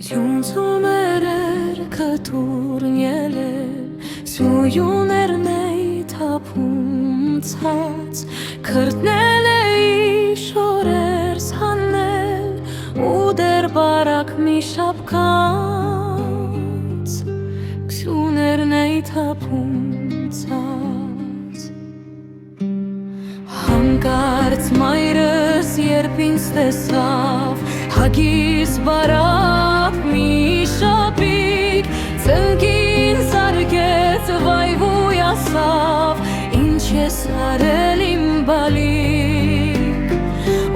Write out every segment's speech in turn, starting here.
Թյունցումերեր կտուրն ելել Սյույուներն էի թափում ցած Քրտնել էի շորերս հանել Ու դեր բարակ մի շապքանց Քսյուներն էի թափում ցած Հանկարծ մայրս երբ ինձ տեսավ Հագիս բարակ մի շապիկ Ծնկին զարգեց վայվույ ասավ Ինչ ես արել իմ բալիկ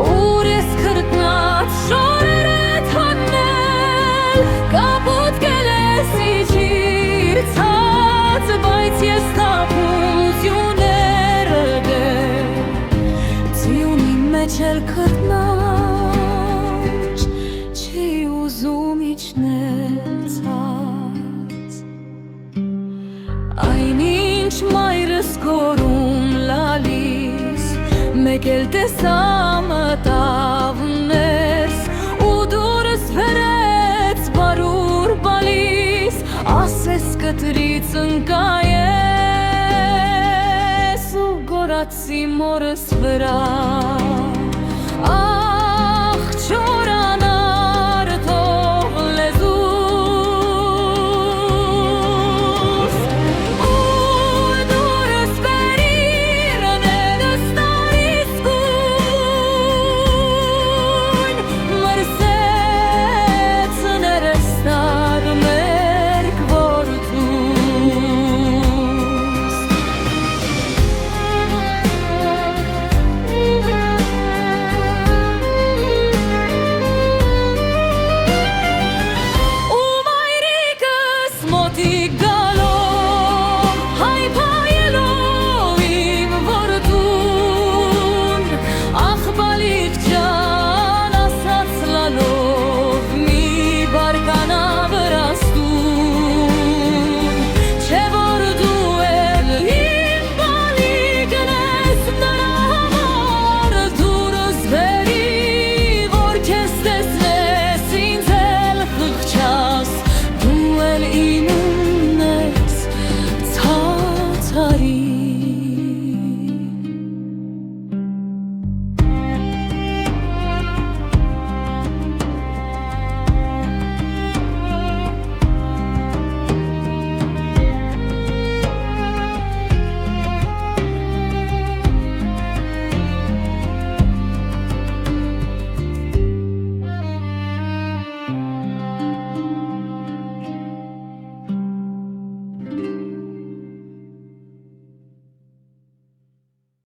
Ուր ես քրտնած շորերդ հանել Կապոտ կելես իջիր ցած Բայց ես թափում ձյուները դեր Ձյունի մեջ էլ քրտնած Չի ուզում իջնել ցած Այնինչ մայրս գորում լալիս Մեկ էլ տեսա մտավ ներս Ու դուրս բերեց բարուր բալիս Ասես կտրից ընկայես Ու գորացի մորս վրա